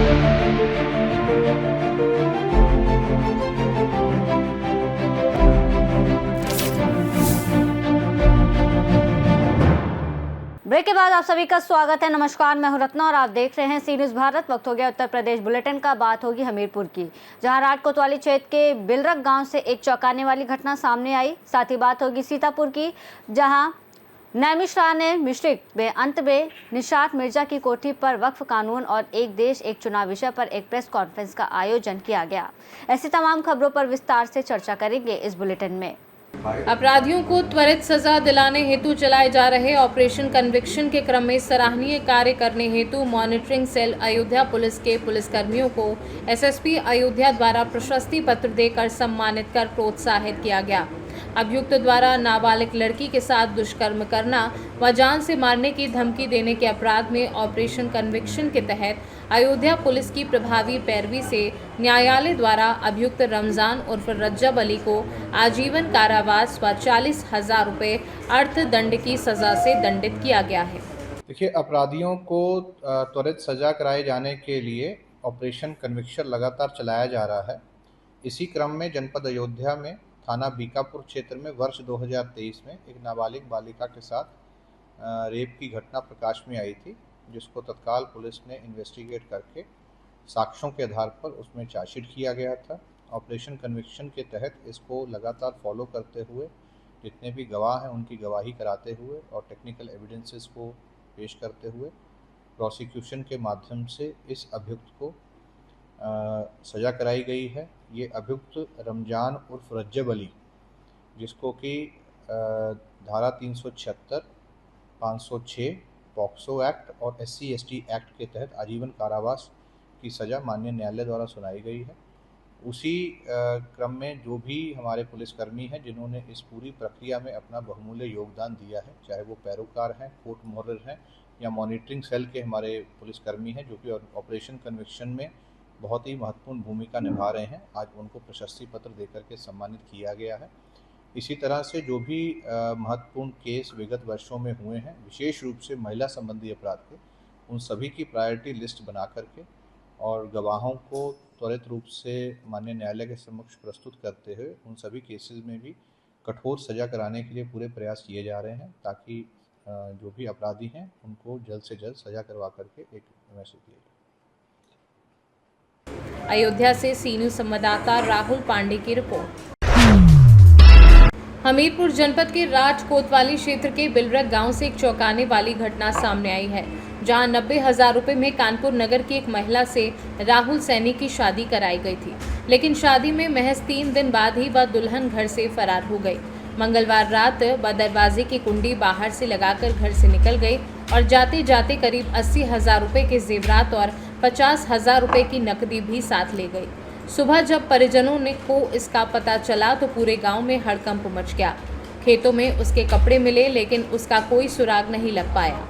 Break के बाद आप सभी का स्वागत है। नमस्कार, मैं हूं रत्ना और आप देख रहे हैं सी न्यूज़ भारत। वक्त हो गया उत्तर प्रदेश बुलेटिन का। बात होगी हमीरपुर की, जहां राट कोतवाली क्षेत्र के बिलरक गांव से एक चौंकाने वाली घटना सामने आई। साथ ही बात होगी सीतापुर की, जहां नैमिषारण्य मिश्रिक में अंत में निशात मिर्जा की कोठी पर वक्फ कानून और एक देश एक चुनाव विषय पर एक प्रेस कॉन्फ्रेंस का आयोजन किया गया। ऐसी तमाम खबरों पर विस्तार से चर्चा करेंगे इस बुलेटिन में। अपराधियों को त्वरित सजा दिलाने हेतु चलाए जा रहे ऑपरेशन कन्विक्शन के क्रम में सराहनीय कार्य करने हेतु मॉनिटरिंग सेल अयोध्या पुलिस के पुलिसकर्मियों को एसएसपी अयोध्या द्वारा प्रशस्ति पत्र देकर सम्मानित कर प्रोत्साहित किया गया। अभियुक्त द्वारा नाबालिग लड़की के साथ दुष्कर्म करना व जान से मारने की धमकी देने के अपराध में ऑपरेशन कन्विक्शन के तहत अयोध्या पुलिस की प्रभावी पैरवी से न्यायालय द्वारा अभियुक्त रमजान उर्फ रज्जब अली को आजीवन कारावास व 40,000 रुपये अर्थदंड की सजा से दंडित किया गया है। देखिए, अपराधियों को त्वरित सजा कराए जाने के लिए ऑपरेशन कन्विक्शन लगातार चलाया जा रहा है। इसी क्रम में जनपद अयोध्या में थाना बीकापुर क्षेत्र में वर्ष 2023 में एक नाबालिग बालिका के साथ रेप की घटना प्रकाश में आई थी, जिसको तत्काल पुलिस ने इन्वेस्टिगेट करके साक्ष्यों के आधार पर उसमें चार्जशीट किया गया था। ऑपरेशन कन्विक्शन के तहत इसको लगातार फॉलो करते हुए जितने भी गवाह हैं उनकी गवाही कराते हुए और टेक्निकल एविडेंसेस को पेश करते हुए प्रोसिक्यूशन के माध्यम से इस अभियुक्त को सज़ा कराई गई है। ये अभियुक्त रमजान उर्फ रज्जब अली, जिसको कि धारा 376, 506 पॉक्सो एक्ट और SC/ST एक्ट के तहत आजीवन कारावास की सज़ा माननीय न्यायालय द्वारा सुनाई गई है। उसी क्रम में जो भी हमारे पुलिसकर्मी हैं जिन्होंने इस पूरी प्रक्रिया में अपना बहुमूल्य योगदान दिया है, चाहे वो पैरोकार हैं, कोर्ट मुहर्रिर हैं या मॉनिटरिंग सेल के हमारे पुलिसकर्मी हैं जो कि ऑपरेशन कन्विक्शन में बहुत ही महत्वपूर्ण भूमिका निभा रहे हैं, आज उनको प्रशस्ति पत्र देकर के सम्मानित किया गया है। इसी तरह से जो भी महत्वपूर्ण केस विगत वर्षों में हुए हैं, विशेष रूप से महिला संबंधी अपराध के, उन सभी की प्रायोरिटी लिस्ट बना करके और गवाहों को त्वरित रूप से माननीय न्यायालय के समक्ष प्रस्तुत करते हुए उन सभी केसेस में भी कठोर सज़ा कराने के लिए पूरे प्रयास किए जा रहे हैं, ताकि जो भी अपराधी हैं उनको जल्द से जल्द सज़ा करवा करके एक मैसेज दिया जाए। अयोध्या से सी न्यूज़ संवाददाता राहुल पांडे की रिपोर्ट। हमीरपुर जनपद के राट कोतवाली क्षेत्र के बिलरक गांव से एक चौंकाने वाली घटना सामने आई है, जहां 90,000 रुपए में कानपुर नगर की एक महिला से राहुल सैनी की शादी कराई गई थी, लेकिन शादी में महज 3 दिन बाद ही वह दुल्हन घर से फरार हो गई। मंगलवार रात वह दरवाजे की कुंडी बाहर से लगाकर घर से निकल गई और जाते जाते करीब 80,000 रुपए के जेवरात और 50,000 रुपए की नकदी भी साथ ले गई। सुबह जब परिजनों को इसका पता चला तो पूरे गांव में हड़कंप मच गया। खेतों में उसके कपड़े मिले, लेकिन उसका कोई सुराग नहीं लग पाया।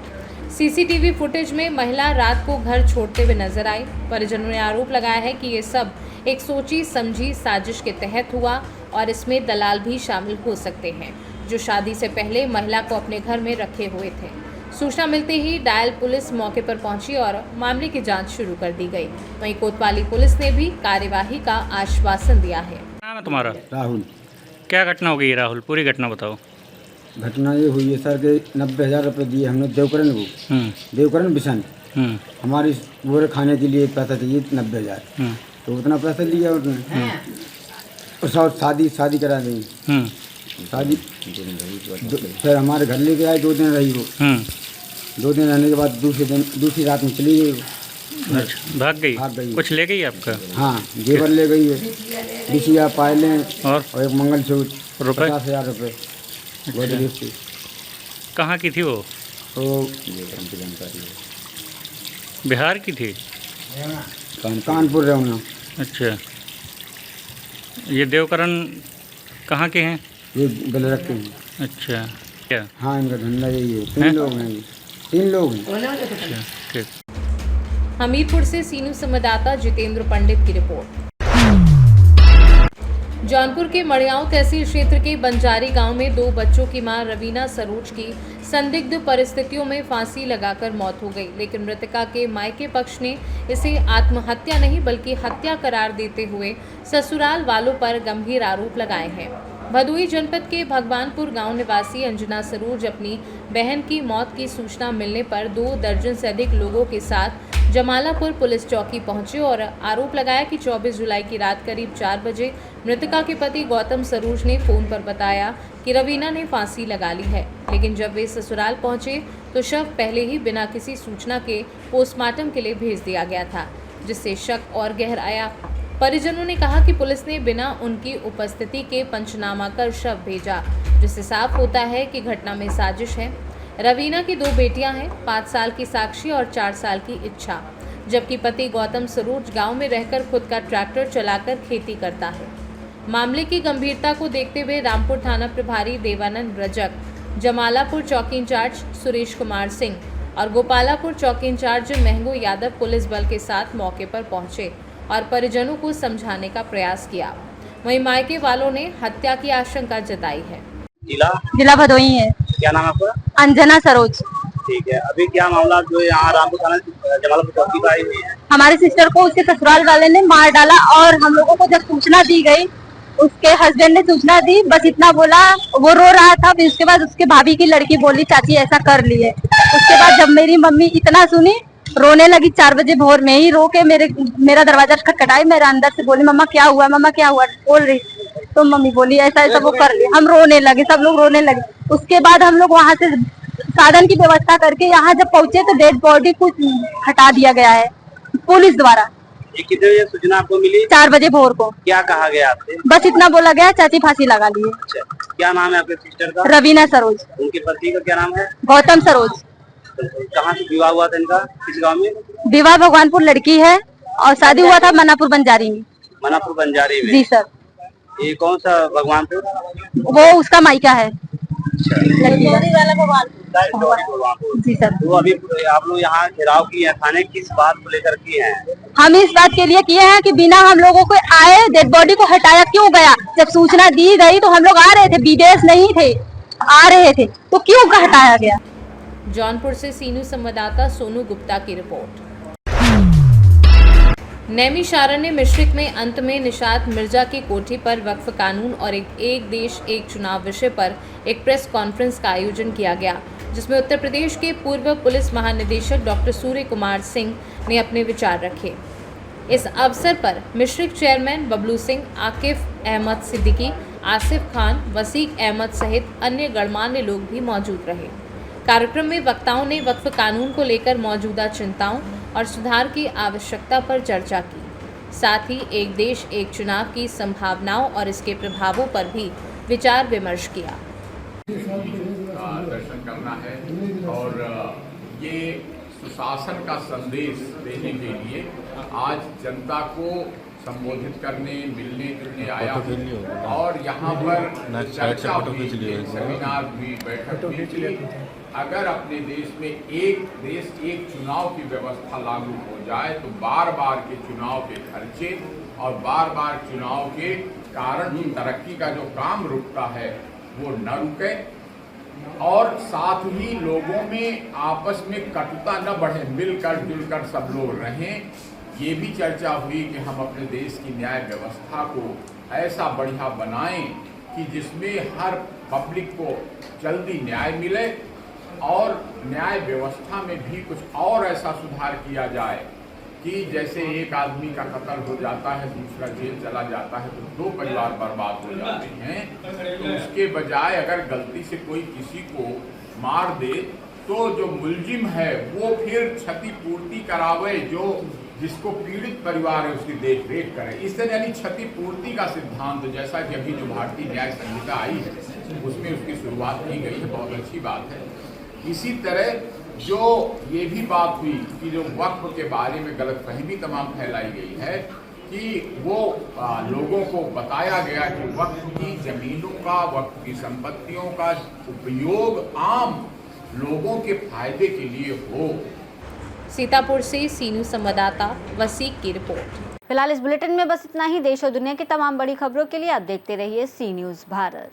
सीसीटीवी फुटेज में महिला रात को घर छोड़ते हुए नजर आई। परिजनों ने आरोप लगाया है कि ये सब एक सोची समझी साजिश के तहत हुआ और इसमें दलाल भी शामिल हो सकते हैं, जो शादी से पहले महिला को अपने घर में रखे हुए थे। सूचना मिलते ही डायल पुलिस मौके पर पहुंची और मामले की जांच शुरू कर दी गई। वहीं कोतवाली पुलिस ने भी कार्यवाही का आश्वासन दिया है। नाम है तुम्हारा? राहुल। क्या घटना हो गई राहुल, पूरी घटना बताओ। घटना ये हुई है सर के 90,000 रुपये दिए हमने देवकरण को, देवकरण बिशन। हमारी बोरे खाने के लिए पैसा चाहिए 90,000, तो उतना पैसा लिया उसने और शादी करा दी। शादी फिर हमारे घर लेके आए, 2 दिन रही वो। 2 दिन रहने के बाद दूसरी रात में चली गई। भाग गई। कुछ ले गई आपका? हाँ, जेवर ले गई है, बिछिया, पायलें और एक मंगलसूत्र। 50,000 रुपये। कहाँ की थी वो? बिहार की थी? कानपुर रहना। अच्छा, ये देवकरण कहाँ के हैं? ये बिलरक के हैं। अच्छा, क्या? हाँ, इनका धंधा यही है। 3 लोग हैं ये, 3 लोग हैं। अच्छा, ठीक। हमीरपुर से सी न्यूज़ संवाददाता जितेंद्र पंडित की रिपोर्ट। जौनपुर के मड़ियाव तहसील क्षेत्र के बंजारी गांव में 2 बच्चों की मां रवीना सरोज की संदिग्ध परिस्थितियों में फांसी लगाकर मौत हो गई, लेकिन मृतका के मायके पक्ष ने इसे आत्महत्या नहीं बल्कि हत्या करार देते हुए ससुराल वालों पर गंभीर आरोप लगाए हैं। भदोही जनपद के भगवानपुर गांव निवासी अंजना सरोज अपनी बहन की मौत की सूचना मिलने पर 2 दर्जन से अधिक लोगों के साथ जमालापुर पुलिस चौकी पहुंचे और आरोप लगाया कि 24 जुलाई की रात करीब 4 बजे मृतका के पति गौतम सरोज ने फोन पर बताया कि रवीना ने फांसी लगा ली है, लेकिन जब वे ससुराल पहुंचे तो शव पहले ही बिना किसी सूचना के पोस्टमार्टम के लिए भेज दिया गया था, जिससे शक और गहराया। परिजनों ने कहा कि पुलिस ने बिना उनकी उपस्थिति के पंचनामा कर शव भेजा, जिससे साफ होता है कि घटना में साजिश है। रवीना की 2 बेटियां हैं, 5 साल की साक्षी और 4 साल की इच्छा, जबकि पति गौतम सरोज गांव में रहकर खुद का ट्रैक्टर चलाकर खेती करता है। मामले की गंभीरता को देखते हुए रामपुर थाना प्रभारी देवानंद रजक, जमालापुर चौकी इंचार्ज सुरेश कुमार सिंह और गोपालापुर चौकी इंचार्ज महंगू यादव पुलिस बल के साथ मौके पर पहुंचे और परिजनों को समझाने का प्रयास किया। वहीं मायके वालों ने हत्या की आशंका जताई है। जिला भदोही है। क्या नाम है आपका? अंजना सरोज। ठीक है, अभी क्या मामला जो यहाँ रामपुर थाना जमालपुर चौकी पर आई हुई है? हमारे सिस्टर को उसके ससुराल वाले ने मार डाला और हम लोगों को जब सूचना दी गई, उसके हस्बैंड ने सूचना दी, बस इतना बोला, वो रो रहा था। फिर उसके बाद उसके भाभी की लड़की बोली चाची ऐसा कर लिए। उसके बाद जब मेरी मम्मी इतना सुनी, रोने लगी। 4 बजे भोर में ही रो के मेरा दरवाजा खटखटाई। मेरा अंदर से बोली मम्मा क्या हुआ, मम्मा क्या हुआ बोल रही। तो मम्मी बोली ऐसा ऐसा वो कर लिया। हम रोने लगे, सब लोग रोने लगे। उसके बाद हम लोग वहाँ से साधन की व्यवस्था करके यहाँ जब पहुँचे तो डेड बॉडी को हटा दिया गया है पुलिस द्वारा। ये कितने बजे सूचना आपको मिली? 4 बजे भोर को। क्या कहा गया आपसे? बस इतना बोला गया चाची फांसी लगा लिए। अच्छा, क्या नाम है आपके सिस्टर का? रवीना सरोज। उनके पति का क्या नाम है? गौतम सरोज। कहाँ से विवाह हुआ था इनका? किस गाँव में? विवाह भगवानपुर लड़की है और शादी हुआ था मनापुर बंजारी में। मनापुर बंजारी में? जी सर। ये कौन सा भगवानपुर? वो उसका मायका है। जी सर। तो अभी आप लोग यहाँ घेराव किए हैं, थाने किस बात को लेकर किए हैं? हम इस बात के लिए किए हैं कि बिना हम लोगों को आए डेड बॉडी को हटाया क्यों गया? जब सूचना दी गई तो हम लोग आ रहे थे, विदेश नहीं थे, आ रहे थे, तो क्यों हटाया गया? जौनपुर से सीनू संवाददाता सोनू गुप्ता की रिपोर्ट। नैमिषारण्य मिश्रिक में अंत में निशात मिर्जा की कोठी पर वक्फ कानून और एक देश एक चुनाव विषय पर एक प्रेस कॉन्फ्रेंस का आयोजन किया गया, जिसमें उत्तर प्रदेश के पूर्व पुलिस महानिदेशक डॉक्टर सूर्य कुमार सिंह ने अपने विचार रखे। इस अवसर पर मिश्रिक चेयरमैन बबलू सिंह, आकिफ अहमद सिद्दीकी, आसिफ खान, वसीक अहमद सहित अन्य गणमान्य लोग भी मौजूद रहे। कार्यक्रम में वक्ताओं ने वक्फ कानून को लेकर मौजूदा चिंताओं और सुधार की आवश्यकता पर चर्चा की। साथ ही एक देश एक चुनाव की संभावनाओं और इसके प्रभावों पर भी विचार विमर्श किया। दर्शन करना है और ये सुशासन का संदेश देने के लिए आज जनता को संबोधित करने, मिलने जुलने आया हूँ और यहाँ पर चर्चा हुई, सेमिनार हुई, बैठक हुई। अगर अपने देश में एक देश एक चुनाव की व्यवस्था लागू हो जाए तो बार बार के चुनाव के खर्चे और बार बार चुनाव के कारण ही तरक्की का जो काम रुकता है वो न रुके और साथ ही लोगों में आपस में कटुता न बढ़े, मिलकर जुलकर सब लोग रहें। ये भी चर्चा हुई कि हम अपने देश की न्याय व्यवस्था को ऐसा बढ़िया बनाएं कि जिसमें हर पब्लिक को जल्दी न्याय मिले और न्याय व्यवस्था में भी कुछ और ऐसा सुधार किया जाए कि जैसे एक आदमी का कत्ल हो जाता है, दूसरा जेल चला जाता है तो 2 परिवार बर्बाद हो जाते हैं, तो उसके बजाय अगर गलती से कोई किसी को मार दे तो जो मुलजिम है वो फिर क्षतिपूर्ति करावे, जो जिसको पीड़ित परिवार है उसकी देख रेख करे। इस तरह यानी क्षतिपूर्ति का सिद्धांत, जैसा कि अभी जो भारतीय न्याय संहिता आई है उसमें उसकी शुरुआत की गई है, बहुत अच्छी बात है। इसी तरह जो ये भी बात हुई कि जो वक्फ के बारे में गलतफहमी तमाम फैलाई गई है कि वो लोगों को बताया गया कि वक्फ की जमीनों का, वक्फ की संपत्तियों का उपयोग आम लोगों के फायदे के लिए हो। सीतापुर से सीनू संवाददाता वसीक की रिपोर्ट। फिलहाल इस बुलेटिन में बस इतना ही। देश और दुनिया की तमाम बड़ी खबरों के लिए आप देखते रहिए सी न्यूज़ भारत।